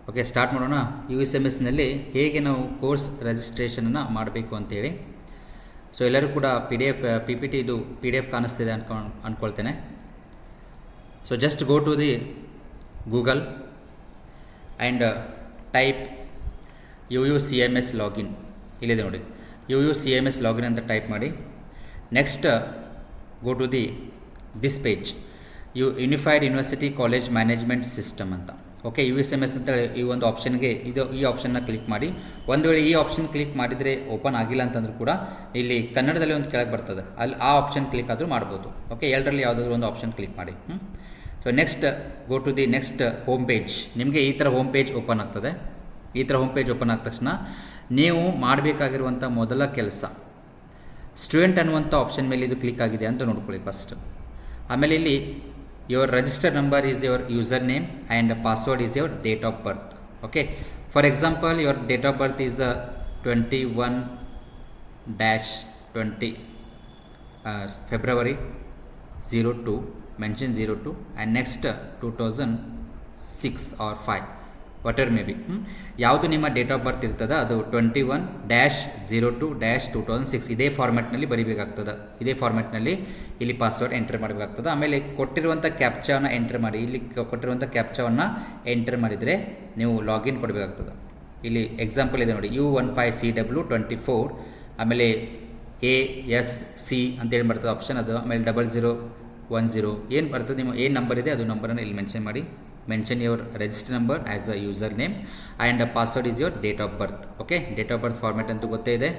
Okay, start ಮಾಡೋಣ. USMSನಲ್ಲಿ ಹೇಗೆ ನಾವು ಕೋರ್ಸ್ ರಿಜಿಸ್ಟ್ರೇಷನನ್ನು ಮಾಡಬೇಕು ಅಂತೇಳಿ. ಸೊ ಎಲ್ಲರೂ ಕೂಡ PPT ಇದು PDF ಕಾಣಿಸ್ತಿದೆ ಅಂದ್ಕೊಳ್ತೇನೆ. So just go to the Google and type UUCMS login. ಇಲ್ಲಿದೆ ನೋಡಿ, UUCMS ಲಾಗಿನ್ ಅಂತ ಟೈಪ್ ಮಾಡಿ. Next go to this page, unified university college management system ಅಂತ. ಓಕೆ, USMS ಅಂತ ಈ ಒಂದು ಆಪ್ಷನ್ಗೆ ಈ ಆಪ್ಷನ್ನ ಕ್ಲಿಕ್ ಮಾಡಿ. ಒಂದು ವೇಳೆ ಈ ಆಪ್ಷನ್ ಕ್ಲಿಕ್ ಮಾಡಿದರೆ ಓಪನ್ ಆಗಿಲ್ಲ ಅಂತಂದ್ರೂ ಕೂಡ ಇಲ್ಲಿ ಕನ್ನಡದಲ್ಲಿ ಒಂದು ಕೆಳಗೆ ಬರ್ತದೆ, ಅಲ್ಲಿ ಆ ಆಪ್ಷನ್ ಕ್ಲಿಕ್ ಆದರೂ ಮಾಡ್ಬೋದು. ಓಕೆ, ಎರಡರಲ್ಲಿ ಯಾವುದಾದ್ರೂ ಒಂದು ಆಪ್ಷನ್ ಕ್ಲಿಕ್ ಮಾಡಿ. So next go to the next home page. ನಿಮಗೆ ಈ ಥರ ಹೋಮ್ ಪೇಜ್ ಓಪನ್ ಆಗ್ತದೆ. ಈ ಥರ ಹೋಮ್ ಪೇಜ್ ಓಪನ್ ಆದ ತಕ್ಷಣ ನೀವು ಮಾಡಬೇಕಾಗಿರುವಂಥ ಮೊದಲ ಕೆಲಸ, ಸ್ಟೂಡೆಂಟ್ ಅನ್ನುವಂಥ ಆಪ್ಷನ್ ಮೇಲೆ ಇದು ಕ್ಲಿಕ್ ಆಗಿದೆ ಅಂತ ನೋಡ್ಕೊಳ್ಳಿ ಫಸ್ಟ್. ಆಮೇಲೆ ಇಲ್ಲಿ your register number is your username and password is your date of birth. Okay, for example your date of birth is 21-20 February 02, mention 02 and next 2006 or 5 whatever may be. ಯಾವುದು ನಿಮ್ಮ date of birth ಇರ್ತದೆ ಅದು 21-02-2006 ಇದೇ ಫಾರ್ಮ್ಯಾಟ್ನಲ್ಲಿ ಬರೀಬೇಕಾಗ್ತದೆ. ಇದೇ ಫಾರ್ಮ್ಯಾಟ್ನಲ್ಲಿ ಇಲ್ಲಿ password enter ಮಾಡಬೇಕಾಗ್ತದೆ. ಆಮೇಲೆ ಕೊಟ್ಟಿರುವಂಥ ಕ್ಯಾಪ್ಚಾವನ್ನು ಎಂಟರ್ ಮಾಡಿ. ಇಲ್ಲಿ ಕೊಟ್ಟಿರುವಂಥ ಕ್ಯಾಪ್ಚಾವನ್ನು ಎಂಟರ್ ಮಾಡಿದರೆ ನೀವು ಲಾಗಿನ್ ಕೊಡಬೇಕಾಗ್ತದೆ. ಇಲ್ಲಿ ಎಕ್ಸಾಂಪಲ್ ಇದೆ ನೋಡಿ, U15CW24 ಆಮೇಲೆ ASC ಅಂತೇಳಿ ಬರ್ತದೆ ಆಪ್ಷನ್, ಅದು ಆಮೇಲೆ 0010 ಏನು ಬರ್ತದೆ, ನಿಮ್ಮ ಏನು ನಂಬರ್ ಇದೆ ಅದು ನಂಬರನ್ನು ಇಲ್ಲಿ ಮೆನ್ಷನ್ ಮಾಡಿ. mention your register number as a username and password is your date of birth. Okay, date of birth format ಅಂತೂ ಗೊತ್ತೇ ಇದೆ,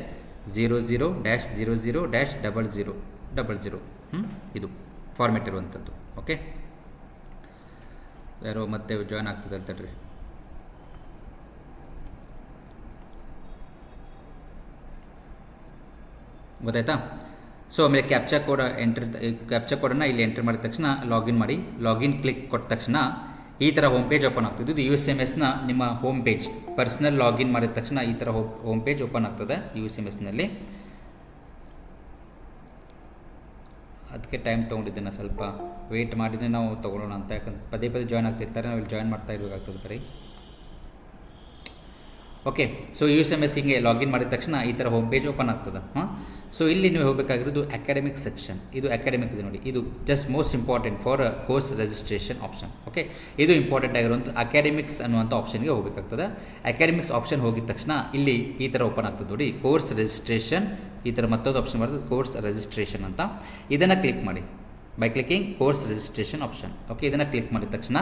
00-00-0000. ಇದು ಫಾರ್ಮೆಟ್ ಇರುವಂಥದ್ದು. ಓಕೆ, ಯಾರೋ ಮತ್ತೆ ಜಾಯ್ನ್ ಆಗ್ತದೆ ಅಂತಡ್ರಿ. ಗೊತ್ತಾಯ್ತಾ? ಸೊ ಆಮೇಲೆ ಕ್ಯಾಪ್ಚಾ ಕೋಡನ್ನು ಇಲ್ಲಿ ಎಂಟರ್ ಮಾಡಿದ ತಕ್ಷಣ ಲಾಗಿನ್ ಮಾಡಿ. ಲಾಗಿನ್ ಕ್ಲಿಕ್ ಕೊಟ್ಟ ತಕ್ಷಣ ಈ ಥರ ಹೋಮ್ ಪೇಜ್ ಓಪನ್ ಆಗ್ತದೆ. ಇದು USMSನ ನಿಮ್ಮ ಹೋಮ್ ಪೇಜ್. ಪರ್ಸ್ನಲ್ ಲಾಗಿನ್ ಮಾಡಿದ ತಕ್ಷಣ ಈ ಥರ ಹೋಮ್ ಪೇಜ್ ಓಪನ್ ಆಗ್ತದೆ USMSನಲ್ಲಿ. ಅದಕ್ಕೆ ಟೈಮ್ ತೊಗೊಂಡಿದ್ದೇನೆ, ಸ್ವಲ್ಪ ವೆಯ್ಟ್ ಮಾಡಿದರೆ ನಾವು ತೊಗೊಳ್ಳೋಣ ಅಂತ. ಯಾಕಂದ್ರೆ ಪದೇ ಪದೇ ಜಾಯ್ನ್ ಆಗ್ತಿರ್ತಾರೆ, ನಾವು ಇಲ್ಲಿ ಜಾಯ್ನ್ ಮಾಡ್ತಾ ಇರಬೇಕಾಗ್ತದೆ ಬರೀ. ಓಕೆ, ಸೊ USMS ಹಿಂಗೆ ಲಾಗಿನ್ ಮಾಡಿದ ತಕ್ಷಣ ಈ ಥರ ಹೋಮ್ ಪೇಜ್ ಓಪನ್ ಆಗ್ತದೆ. ಸೊ ಇಲ್ಲಿ ನೀವು ಹೋಗಬೇಕಾಗಿರೋದು ಅಕಾಡೆಮಿಕ್ ಸೆಕ್ಷನ್. ಇದು ಅಕಾಡೆಮಿಕ್ ಇದೆ ನೋಡಿ, ಇದು just most important for course registration option. Okay, ಇದು ಇಂಪಾರ್ಟೆಂಟ್ ಆಗಿರುವಂಥ ಅಕಾಡೆಮಿಕ್ಸ್ ಅನ್ನುವಂಥ ಆಪ್ಷನ್ಗೆ ಹೋಗಬೇಕಾಗ್ತದೆ. ಅಕಾಡೆಮಿಕ್ಸ್ ಆಪ್ಷನ್ ಹೋಗಿದ ತಕ್ಷಣ ಇಲ್ಲಿ ಈ ಥರ ಓಪನ್ ಆಗ್ತದೆ ನೋಡಿ, ಕೋರ್ಸ್ ರಿಜಿಸ್ಟ್ರೇಷನ್. ಈ ಥರ ಮತ್ತೊಂದು ಆಪ್ಷನ್ ಬರ್ತದೆ, ಕೋರ್ಸ್ ರಿಜಿಸ್ಟ್ರೇಷನ್ ಅಂತ. ಇದನ್ನು ಕ್ಲಿಕ್ ಮಾಡಿ by clicking course registration option. Okay, ಇದನ್ನು ಕ್ಲಿಕ್ ಮಾಡಿದ ತಕ್ಷಣ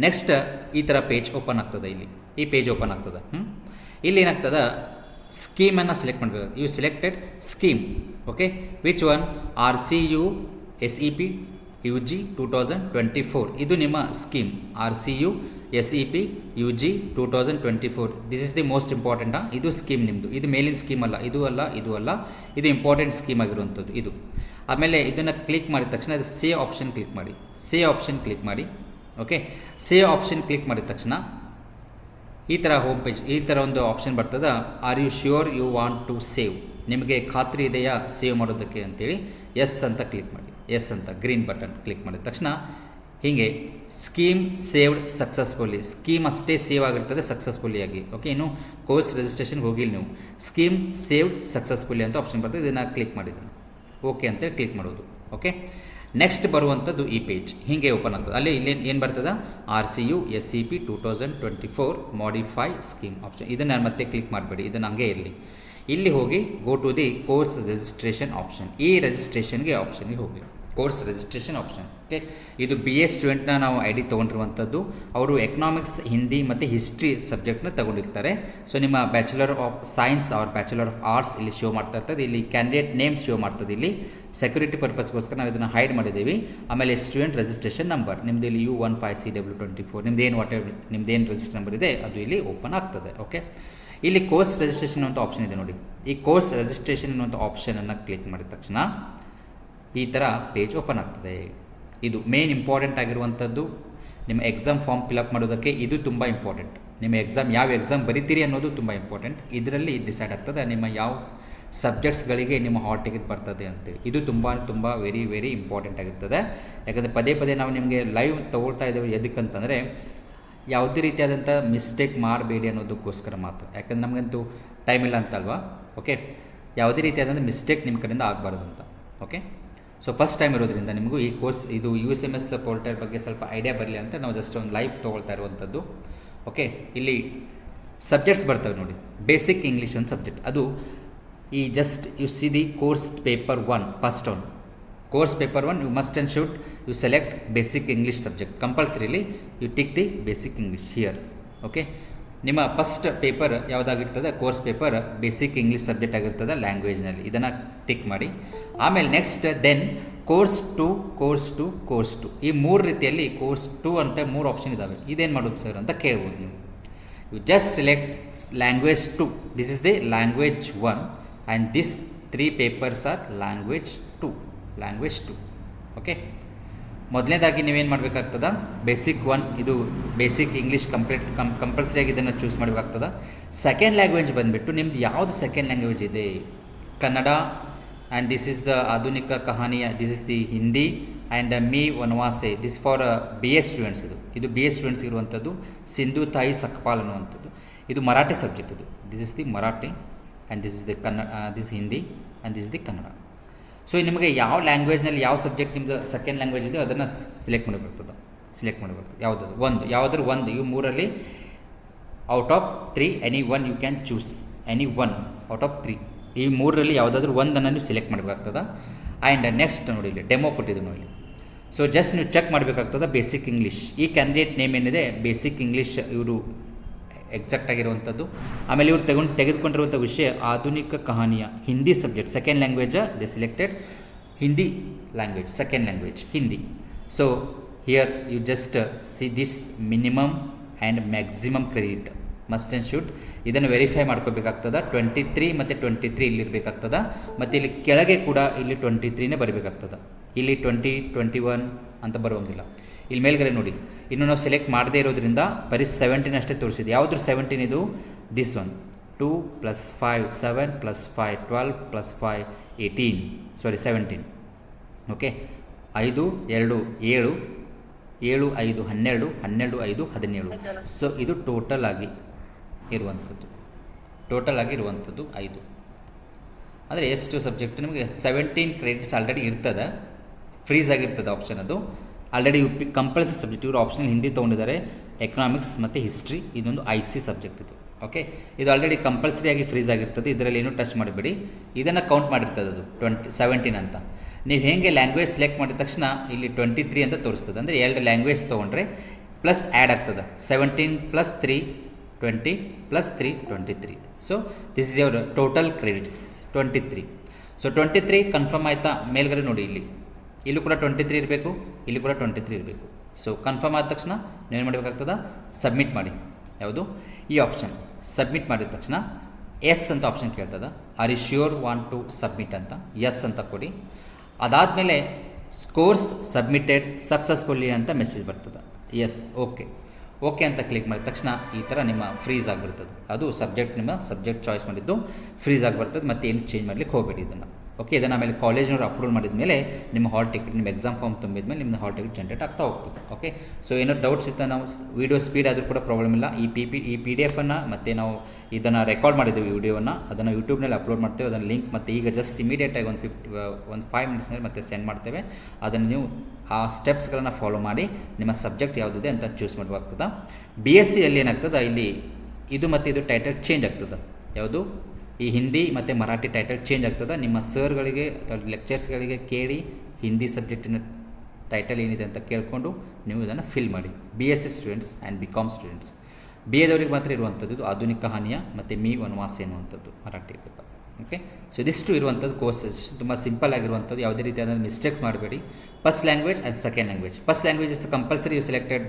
ನೆಕ್ಸ್ಟ್ ಈ ಥರ ಪೇಜ್ ಓಪನ್ ಆಗ್ತದೆ. ಇಲ್ಲಿ ಈ ಪೇಜ್ ಓಪನ್ ಆಗ್ತದೆ. ಇಲ್ಲಿ ಏನಾಗ್ತದೆ, ಸ್ಕೀಮನ್ನು ಸೆಲೆಕ್ಟ್ ಮಾಡಬೇಕು. You selected scheme. Okay, which one? RCU SEP UG 2024. ಇದು ನಿಮ್ಮ scheme, RCU SEP UG 2024. This is the most important. ಇದು ಸ್ಕೀಮ್ ನಿಮ್ಮದು. ಇದು ಮೇಲಿನ ಸ್ಕೀಮ್ ಅಲ್ಲ, ಇದು ಅಲ್ಲ, ಇದು ಅಲ್ಲ, ಇದು ಇಂಪಾರ್ಟೆಂಟ್ ಸ್ಕೀಮ್ ಆಗಿರುವಂಥದ್ದು ಇದು. ಆಮೇಲೆ ಇದನ್ನು ಕ್ಲಿಕ್ ಮಾಡಿದ ತಕ್ಷಣ ಇದು ಸೇವ್ ಆಪ್ಷನ್ ಕ್ಲಿಕ್ ಮಾಡಿ. ಸೇವ್ ಆಪ್ಷನ್ ಕ್ಲಿಕ್ ಮಾಡಿ. ಓಕೆ, ಸೇವ್ ಆಪ್ಷನ್ ಕ್ಲಿಕ್ ಮಾಡಿದ ತಕ್ಷಣ ಈ ಥರ ಹೋಮ್ ಪೇಜ್, ಈ ಥರ ಒಂದು ಆಪ್ಷನ್ ಬರ್ತದೆ. Are you sure you want to save? ನಿಮಗೆ ಖಾತ್ರಿ ಇದೆಯಾ ಸೇವ್ ಮಾಡೋದಕ್ಕೆ ಅಂತೇಳಿ ಎಸ್ ಅಂತ ಕ್ಲಿಕ್ ಮಾಡಿ. ಎಸ್ ಅಂತ ಗ್ರೀನ್ ಬಟನ್ ಕ್ಲಿಕ್ ಮಾಡಿದ ತಕ್ಷಣ ಹೀಗೆ ಸ್ಕೀಮ್ ಸೇವ್ಡ್ ಸಕ್ಸಸ್ಫುಲ್ಲಿ, ಸ್ಕೀಮ್ ಅಷ್ಟೇ ಸೇವ್ ಆಗಿರ್ತದೆ ಸಕ್ಸಸ್ಫುಲ್ಲಿ ಆಗಿ. ಓಕೆ, ಇನ್ನು ಕೋರ್ಸ್ ರಿಜಿಸ್ಟ್ರೇಷನ್ಗೆ ಹೋಗಿಲ್ಲ ನೀವು, ಸ್ಕೀಮ್ ಸೇವ್ಡ್ ಸಕ್ಸಸ್ಫುಲ್ಲಿ ಅಂತ ಆಪ್ಷನ್ ಬರ್ತದೆ. ಇದನ್ನು ಕ್ಲಿಕ್ ಮಾಡಿದ್ದೀನಿ. ಓಕೆ ಅಂತೇಳಿ ಕ್ಲಿಕ್ ಮಾಡೋದು. ಓಕೆ, ನೆಕ್ಸ್ಟ್ ಬರುವಂಥದ್ದು ಈ ಪೇಜ್ ಹೀಗೆ ಓಪನ್ ಆಗ್ತದೆ. ಅಲ್ಲಿ ಇಲ್ಲಿ ಏನು ಬರ್ತದೆ, RCU SEP 2024 modify scheme option. ಇದನ್ನು ಮತ್ತೆ ಕ್ಲಿಕ್ ಮಾಡಬೇಡಿ, ಇದನ್ನು ಹಂಗೆ ಇರಲಿ. ಇಲ್ಲಿ ಹೋಗಿ go to the course registration option. ಈ ರಿಜಿಸ್ಟ್ರೇಷನ್ಗೆ ಆಪ್ಷನ್ಗೆ ಹೋಗಿ ಕೋರ್ಸ್ ರಿಜಿಸ್ಟ್ರೇಷನ್ ಆಪ್ಷನ್. ಓಕೆ, ಇದು BA ಸ್ಟೂಡೆಂಟ್ನ ನಾವು ID ತೊಗೊಂಡಿರುವಂಥದ್ದು. ಅವರು ಎಕನಾಮಿಕ್ಸ್, ಹಿಂದಿ ಮತ್ತು ಹಿಸ್ಟ್ರಿ ಸಬ್ಜೆಕ್ಟ್ನ ತೊಗೊಂಡಿರ್ತಾರೆ. ಸೊ ನಿಮ್ಮ bachelor of science or bachelor of arts ಇಲ್ಲಿ ಶೋ ಮಾಡ್ತಾ ಇರ್ತದೆ. ಇಲ್ಲಿ ಕ್ಯಾಂಡಿಡೇಟ್ ನೇಮ್ ಶೋ ಮಾಡ್ತದೆ. ಇಲ್ಲಿ ಸೆಕ್ಯೂರಿಟಿ ಪರ್ಪಸ್ಗೋಸ್ಕರ ನಾವು ಇದನ್ನು ಹೈಡ್ ಮಾಡಿದ್ದೀವಿ. ಆಮೇಲೆ ಸ್ಟೂಡೆಂಟ್ ರಿಜಿಸ್ಟ್ರೇಷನ್ ನಂಬರ್ ನಿಮ್ಮದು ಇಲ್ಲಿ U15CW24, ನಿಮ್ಮದೇನು ನಿಮ್ಮದೇನು ರಿಜಿಸ್ಟರ್ ನಂಬರ್ ಇದೆ ಅದು ಇಲ್ಲಿ ಓಪನ್ ಆಗ್ತದೆ. ಓಕೆ, ಇಲ್ಲಿ ಕೋರ್ಸ್ ರಿಜಿಸ್ಟ್ರೇಷನ್ ಅಂತ ಆಪ್ಷನ್ ಇದೆ ನೋಡಿ. ಈ ಕೋರ್ಸ್ ರಿಜಿಸ್ಟ್ರೇಷನ್ ಅನ್ನುವಂಥ ಆಪ್ಷನನ್ನು ಕ್ಲಿಕ್ ಮಾಡಿದ ತಕ್ಷಣ ಈ ಥರ ಪೇಜ್ ಓಪನ್ ಆಗ್ತದೆ. ಇದು ಮೇನ್ ಇಂಪಾರ್ಟೆಂಟ್ ಆಗಿರುವಂಥದ್ದು. ನಿಮ್ಮ ಎಕ್ಸಾಮ್ ಫಾರ್ಮ್ ಫಿಲಪ್ ಮಾಡೋದಕ್ಕೆ ಇದು ತುಂಬ ಇಂಪಾರ್ಟೆಂಟ್. ನಿಮ್ಮ ಎಕ್ಸಾಮ್ ಯಾವ ಎಕ್ಸಾಮ್ ಬರೀತೀರಿ ಅನ್ನೋದು ತುಂಬ ಇಂಪಾರ್ಟೆಂಟ್. ಇದರಲ್ಲಿ ಡಿಸೈಡ್ ಆಗ್ತದೆ ನಿಮ್ಮ ಯಾವ ಸಬ್ಜೆಕ್ಟ್ಸ್ಗಳಿಗೆ ನಿಮ್ಮ ಹಾಲ್ ಟಿಕೆಟ್ ಬರ್ತದೆ ಅಂತೇಳಿ. ಇದು ತುಂಬ ವೆರಿ ವೆರಿ ಇಂಪಾರ್ಟೆಂಟ್ ಆಗಿರ್ತದೆ. ಯಾಕಂದರೆ ಪದೇ ಪದೇ ನಾವು ನಿಮಗೆ ಲೈವ್ ತೊಗೊಳ್ತಾ ಇದ್ದೇವೆ. ಎದಕ್ಕಂತಂದರೆ ಯಾವುದೇ ರೀತಿಯಾದಂಥ ಮಿಸ್ಟೇಕ್ ಮಾಡಬೇಡಿ ಅನ್ನೋದಕ್ಕೋಸ್ಕರ ಮಾತ್ರ, ಯಾಕಂದ್ರೆ ನಮಗಂತೂ ಟೈಮ್ ಇಲ್ಲ ಅಂತಲ್ವಾ. ಓಕೆ, ಯಾವುದೇ ರೀತಿಯಾದಂಥ ಮಿಸ್ಟೇಕ್ ನಿಮ್ಮ ಕಡೆಯಿಂದ ಆಗಬಾರ್ದು ಅಂತ. ಓಕೆ, ಸೊ ಫಸ್ಟ್ ಟೈಮ್ ಇರೋದ್ರಿಂದ ನಿಮಗೂ ಈ ಕೋರ್ಸ್ ಇದು USMS ಪೋರ್ಟಲ್ ಬಗ್ಗೆ ಸ್ವಲ್ಪ ಐಡಿಯಾ ಬರಲಿ ಅಂತ ನಾವು ಜಸ್ಟ್ ಒಂದು ಲೈವ್ ತೊಗೊಳ್ತಾ ಇರುವಂಥದ್ದು. ಓಕೆ, ಇಲ್ಲಿ ಸಬ್ಜೆಕ್ಟ್ಸ್ ಬರ್ತವೆ ನೋಡಿ. ಬೇಸಿಕ್ ಇಂಗ್ಲೀಷ್ ಒಂದು ಸಬ್ಜೆಕ್ಟ್, ಅದು ಈ just you see the course paper 1 first one. Course paper 1 you must and should you select basic English subject compulsorily. You tick the basic English here. Okay, ನಿಮ್ಮ first paper ಯಾವುದಾಗಿರ್ತದೆ, course paper basic English subject ಆಗಿರ್ತದೆ ಲ್ಯಾಂಗ್ವೇಜ್ನಲ್ಲಿ, ಇದನ್ನು tick ಮಾಡಿ. ಆಮೇಲೆ next then course 2, course 2, course 2, ಈ 3 ರೀತಿಯಲ್ಲಿ course 2 ಅಂತ 3 ಆಪ್ಷನ್ ಇದ್ದಾವೆ. ಇದೇನು ಮಾಡೋದು ಸರ್ ಅಂತ ಕೇಳ್ಬೋದು ನೀವು. You just select language 2, this is the language 1 and this 3 papers are language 2. ಓಕೆ, ಮೊದಲನೇದಾಗಿ ನೀವೇನು ಮಾಡಬೇಕಾಗ್ತದೆ, ಬೇಸಿಕ್ 1 ಇದು ಬೇಸಿಕ್ ಇಂಗ್ಲೀಷ್ ಕಂಪಲ್ಸರಿಯಾಗಿ ಇದನ್ನು ಚೂಸ್ ಮಾಡಬೇಕಾಗ್ತದೆ. ಸೆಕೆಂಡ್ ಲ್ಯಾಂಗ್ವೇಜ್ ಬಂದುಬಿಟ್ಟು ನಿಮ್ದು ಯಾವುದು ಸೆಕೆಂಡ್ ಲ್ಯಾಂಗ್ವೇಜ್ ಇದೆ, Kannada and this is the Adhunik Kahaniya, this is the Hindi and Mi Vanvasi, this for BA students. ಇದು BA ಸ್ಟೂಡೆಂಟ್ಸ್ ಇರುವಂಥದ್ದು. ಸಿಂಧು ತಾಯಿ ಸಕ್ಪಾಲ್ ಅನ್ನುವಂಥದ್ದು ಇದು ಮರಾಠಿ ಸಬ್ಜೆಕ್ಟ್. ಇದು this is the Marathi and this is the this Hindi and this is the Kannada. So ನಿಮಗೆ ಯಾವ ಲ್ಯಾಂಗ್ವೇಜ್ನಲ್ಲಿ ಯಾವ ಸಬ್ಜೆಕ್ಟ್ ನಿಮ್ಮದು ಸೆಕೆಂಡ್ ಲ್ಯಾಂಗ್ವೇಜ್ ಇದೆ ಅದನ್ನು ಸೆಲೆಕ್ಟ್ ಮಾಡಬೇಕಾಗ್ತದೆ. ಯಾವುದಾದ್ರು ಒಂದು ಇವು 3ರಲ್ಲಿ out of 3 any one you can choose, any one out of 3 ಈ 3ರಲ್ಲಿ ಯಾವುದಾದ್ರೂ ಒಂದನ್ನು ನೀವು ಸೆಲೆಕ್ಟ್ ಮಾಡಬೇಕಾಗ್ತದೆ. ಆ್ಯಂಡ್ ನೆಕ್ಸ್ಟ್ ನೋಡಿ ಇಲ್ಲಿ ಡೆಮೋ ಕೊಟ್ಟಿದ್ದು ನೋಡಿ. ಸೊ ಜಸ್ಟ್ ನೀವು ಚೆಕ್ ಮಾಡಬೇಕಾಗ್ತದೆ ಬೇಸಿಕ್ ಇಂಗ್ಲೀಷ್. ಈ ಕ್ಯಾಂಡಿಡೇಟ್ ನೇಮ್ ಏನಿದೆ ಬೇಸಿಕ್ ಇಂಗ್ಲೀಷ್ ಇವರು ಎಕ್ಸಾಕ್ಟ್ ಆಗಿರುವಂಥದ್ದು. ಆಮೇಲೆ ಇವರು ತೆಗೆದುಕೊಂಡಿರುವಂಥ ವಿಷಯ Adhunik Kahaniya Hindi subject, second language they selected Hindi language, second language Hindi. So here you just see this minimum and maximum credit must and should. ಇದನ್ನು ವೆರಿಫೈ ಮಾಡ್ಕೋಬೇಕಾಗ್ತದೆ. 23 ಮತ್ತು 23 ಇಲ್ಲಿರಬೇಕಾಗ್ತದೆ. ಮತ್ತು ಇಲ್ಲಿ ಕೆಳಗೆ ಕೂಡ ಇಲ್ಲಿ 23ನೇ ಬರಬೇಕಾಗ್ತದೆ. ಇಲ್ಲಿ 20, 21 ಅಂತ ಬರುವಂಗಿಲ್ಲ. ಇಲ್ಲಿ ಮೇಲ್ಗಡೆ ನೋಡಿ, ಇನ್ನು ನಾವು ಸೆಲೆಕ್ಟ್ ಮಾಡದೇ ಇರೋದ್ರಿಂದ ಬರೀ 17 ಅಷ್ಟೇ ತೋರಿಸಿದೆ. ಯಾವುದ್ರ 17 ಇದು, ದಿಸ್ ಒನ್ 2 + 5 7 + 5 12 + 5 18 17. ಓಕೆ, 5 2 7 7 5 12 12 5 17. ಸೊ ಇದು ಟೋಟಲ್ ಆಗಿ ಇರುವಂಥದ್ದು 5. ಅಂದರೆ ಎಷ್ಟು ಸಬ್ಜೆಕ್ಟ್ ನಿಮಗೆ 17 ಕ್ರೆಡಿಟ್ಸ್ ಆಲ್ರೆಡಿ ಇರ್ತದೆ, ಫ್ರೀಸ್ ಆಗಿರ್ತದೆ ಆಪ್ಷನ್. ಅದು ಆಲ್ರೆಡಿ ಕಂಪಲ್ಸರಿ ಸಬ್ಜೆಕ್ಟ್. ಇವರು ಆಪ್ಷನ್ ಹಿಂದಿ ತೊಗೊಂಡಿದ್ದಾರೆ, ಎಕನಾಮಿಕ್ಸ್ ಮತ್ತು ಹಿಸ್ಟ್ರಿ, ಇದೊಂದು IC ಸಬ್ಜೆಕ್ಟ್ ಇದು. ಓಕೆ, ಇದು ಆಲ್ರೆಡಿ ಕಂಪಲ್ಸರಿಯಾಗಿ ಫ್ರೀಸ್ ಆಗಿರ್ತದೆ, ಇದರಲ್ಲಿ ಏನೂ ಟಚ್ ಮಾಡಿಬಿಡಿ. ಇದನ್ನು ಕೌಂಟ್ ಮಾಡಿರ್ತದೆ ಅದು 17 ಅಂತ. ನೀವು ಹೇಗೆ ಲ್ಯಾಂಗ್ವೇಜ್ ಸೆಲೆಕ್ಟ್ ಮಾಡಿದ ತಕ್ಷಣ ಇಲ್ಲಿ 23 ಅಂತ ತೋರಿಸ್ತದೆ. ಅಂದರೆ 2 ಲ್ಯಾಂಗ್ವೇಜ್ ತೊಗೊಂಡ್ರೆ ಪ್ಲಸ್ ಆ್ಯಡ್ ಆಗ್ತದೆ. 17 + 3 20 + 3 23. So this is your total credits 23. So 23 confirm ಆಯಿತಾ? ಮೇಲ್ಗಡೆ ನೋಡಿ, ಇಲ್ಲೂ ಕೂಡ 23 ಇರಬೇಕು, ಇಲ್ಲಿ ಕೂಡ 23 ಇರಬೇಕು. ಸೊ ಕನ್ಫರ್ಮ್ ಆದ ತಕ್ಷಣ ನೀವೇನು ಮಾಡಬೇಕಾಗ್ತದೆ, ಸಬ್ಮಿಟ್ ಮಾಡಿ. ಯಾವುದು ಈ ಆಪ್ಷನ್ ಸಬ್ಮಿಟ್ ಮಾಡಿದ ತಕ್ಷಣ ಎಸ್ ಅಂತ ಆಪ್ಷನ್ ಕೇಳ್ತದೆ. Are you sure want to submit ಅಂತ ಎಸ್ ಅಂತ ಕೊಡಿ. ಅದಾದಮೇಲೆ ಕೋರ್ಸ್ ಸಬ್ಮಿಟೆಡ್ ಸಕ್ಸಸ್ಫುಲ್ಲಿ ಅಂತ ಮೆಸೇಜ್ ಬರ್ತದೆ. ಎಸ್ ಓಕೆ ಅಂತ ಕ್ಲಿಕ್ ಮಾಡಿದ ತಕ್ಷಣ ಈ ಥರ ನಿಮ್ಮ ಫ್ರೀಸ್ ಆಗಿಬಿಡ್ತದೆ. ಅದು ನಿಮ್ಮ ಸಬ್ಜೆಕ್ಟ್ ಚಾಯ್ಸ್ ಮಾಡಿದ್ದು ಫ್ರೀಸ್ ಆಗಿಬರ್ತದೆ. ಮತ್ತು ಏನು ಚೇಂಜ್ ಮಾಡಲಿಕ್ಕೆ ಹೋಗಬೇಡಿ ಇದನ್ನು. ಓಕೆ, ಇದನ್ನು ಆಮೇಲೆ ಕಾಲೇಜ್ನವ್ರು ಅಪ್ರೂವ್ ಮಾಡಿದ ಮೇಲೆ ನಿಮ್ಮ ಹಾಲ್ ಟಿಕೆಟ್, ನಿಮ್ಮ ಎಕ್ಸಾಮ್ ಫಾರ್ಮ್ ತುಂಬಿದ ಮೇಲೆ ನಿಮ್ಮ ಹಾಲ್ ಟಿಕೆಟ್ ಜನ್ರೇಟ್ ಆಗ್ತಾ ಹೋಗ್ತದೆ. ಓಕೆ, ಸೊ ಏನೋ ಡೌಟ್ಸ್ ಇತ್ತು, ನಾವು ವೀಡಿಯೋ ಸ್ಪೀಡ್ ಆದರೂ ಕೂಡ ಪ್ರಾಬ್ಲಮ್ ಇಲ್ಲ. ಈ PDF ಮತ್ತು ನಾವು ಇದನ್ನು ರೆಕಾರ್ಡ್ ಮಾಡಿದ್ದೀವಿ ವಿಡಿಯೋವನ್ನು, ಅದನ್ನು ಯೂಟ್ಯೂಬ್ನಲ್ಲಿ ಅಪ್ಲೋಡ್ ಮಾಡ್ತೇವೆ. ಅದನ್ನು ಲಿಂಕ್ ಮತ್ತು ಈಗ ಜಸ್ಟ್ ಇಮಿಡಿಯೇಟಾಗಿ ಒಂದು 5 ಮಿನಿಟ್ಸ್ನಲ್ಲಿ ಮತ್ತೆ ಸೆಂಡ್ ಮಾಡ್ತೇವೆ. ಅದನ್ನು ನೀವು ಆ ಸ್ಟೆಪ್ಸ್ಗಳನ್ನು ಫಾಲೋ ಮಾಡಿ ನಿಮ್ಮ ಸಬ್ಜೆಕ್ಟ್ ಯಾವುದಿದೆ ಅಂತ ಚೂಸ್ ಮಾಡಬೇಕಾಗ್ತದೆ. BScಯಲ್ಲಿ ಏನಾಗ್ತದೆ, ಇಲ್ಲಿ ಇದು ಮತ್ತು ಇದು ಟೈಟಲ್ ಚೇಂಜ್ ಆಗ್ತದೆ. ಯಾವುದು, ಈ ಹಿಂದಿ ಮತ್ತು ಮರಾಠಿ ಟೈಟಲ್ ಚೇಂಜ್ ಆಗ್ತದೆ. ನಿಮ್ಮ ಸರ್ಗಳಿಗೆ ಅಥವಾ ಲೆಕ್ಚರ್ಸ್ಗಳಿಗೆ ಕೇಳಿ ಹಿಂದಿ ಸಬ್ಜೆಕ್ಟಿನ ಟೈಟಲ್ ಏನಿದೆ ಅಂತ ಕೇಳಿಕೊಂಡು ನೀವು ಇದನ್ನು ಫಿಲ್ ಮಾಡಿ. BSc students and BCom students, BAದವ್ರಿಗೆ ಮಾತ್ರ ಇರುವಂಥದ್ದು ಇದು ಆಧುನಿಕ ಕಹಾನಿಯ ಮತ್ತು ಮೀ ವನವಾಸಿ ಅನ್ನುವಂಥದ್ದು ಮರಾಠಿ ಪೇಪರ್. ಓಕೆ, ಸೊ ಇದಿಷ್ಟು ಇರುವಂಥದ್ದು ಕೋರ್ಸಸ್. ತುಂಬ ಸಿಂಪಲ್ ಆಗಿರುವಂಥದ್ದು, ಯಾವುದೇ ರೀತಿಯಾದ ಮಿಸ್ಟೇಕ್ಸ್ ಮಾಡಬೇಡಿ. First language and second language. First language is compulsory you selected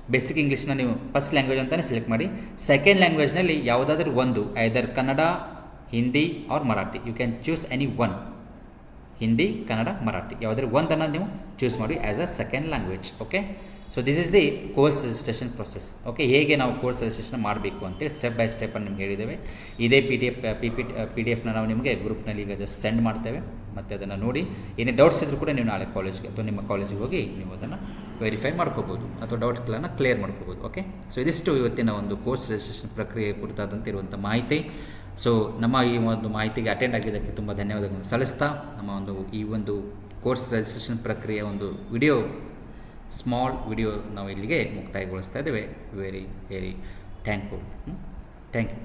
ಬೇಸಿಕ್ ಇಂಗ್ಲೀಷ್ನ ನೀವು ಫಸ್ಟ್ ಲ್ಯಾಂಗ್ವೇಜ್ ಅಂತಲೇ ಸೆಲೆಕ್ಟ್ ಮಾಡಿ. ಸೆಕೆಂಡ್ ಲ್ಯಾಂಗ್ವೇಜ್ನಲ್ಲಿ ಯಾವುದಾದ್ರೂ ಒಂದು, either Kannada, Hindi or Marathi, you can choose any one. Hindi, Kannada, Marathi ಯಾವುದಾದ್ರೂ ಒಂದನ್ನು ನೀವು ಚೂಸ್ ಮಾಡಿ as a second language. Okay, so this is the course registration process. Okay, ಹೇಗೆ ನಾವು ಕೋರ್ಸ್ ರಿಜಿಸ್ಟ್ರೇಷನ್ ಮಾಡಬೇಕು ಅಂತೇಳಿ ಸ್ಟೆಪ್ ಬೈ ಸ್ಟೆಪ್ಪನ್ನು ನಿಮ್ಗೆ ಹೇಳಿದ್ದೇವೆ. ಇದೇ PDF ನಾವು ನಿಮಗೆ ಗ್ರೂಪ್ನಲ್ಲಿ ಈಗ ಜಸ್ಟ್ ಸೆಂಡ್ ಮಾಡ್ತೇವೆ. ಮತ್ತು ಅದನ್ನು ನೋಡಿ ಏನೇ ಡೌಟ್ಸ್ ಇದ್ದರೂ ಕೂಡ ನೀವು ನಾಳೆ ಕಾಲೇಜ್ಗೆ ಅಥವಾ ನಿಮ್ಮ ಕಾಲೇಜಿಗೆ ಹೋಗಿ ನೀವು ಅದನ್ನು ವೆರಿಫೈ ಮಾಡ್ಕೋಬೋದು ಅಥವಾ ಡೌಟ್ಗಳನ್ನು ಕ್ಲಿಯರ್ ಮಾಡ್ಕೋಬೋದು. ಓಕೆ, ಸೊ ಇದಿಷ್ಟು ಇವತ್ತಿನ ಒಂದು ಕೋರ್ಸ್ ರಿಜಿಸ್ಟ್ರೇಷನ್ ಪ್ರಕ್ರಿಯೆ ಕುರಿತಾದಂತೆ ಇರುವಂಥ ಮಾಹಿತಿ. ಸೊ ನಮ್ಮ ಈ ಒಂದು ಮಾಹಿತಿಗೆ ಅಟೆಂಡ್ ಆಗಿದ್ದಕ್ಕೆ ತುಂಬ ಧನ್ಯವಾದಗಳನ್ನು ಸಲ್ಲಿಸ್ತಾ ನಮ್ಮ ಒಂದು ಈ ಒಂದು ಕೋರ್ಸ್ ರಿಜಿಸ್ಟ್ರೇಷನ್ ಪ್ರಕ್ರಿಯೆಯ ಒಂದು ವಿಡಿಯೋ ಸ್ಮಾಲ್ ವಿಡಿಯೋ ನಾವು ಇಲ್ಲಿಗೆ ಮುಕ್ತಾಯಗೊಳಿಸ್ತಾ ಇದ್ದೇವೆ. Very very thankful. Thank you.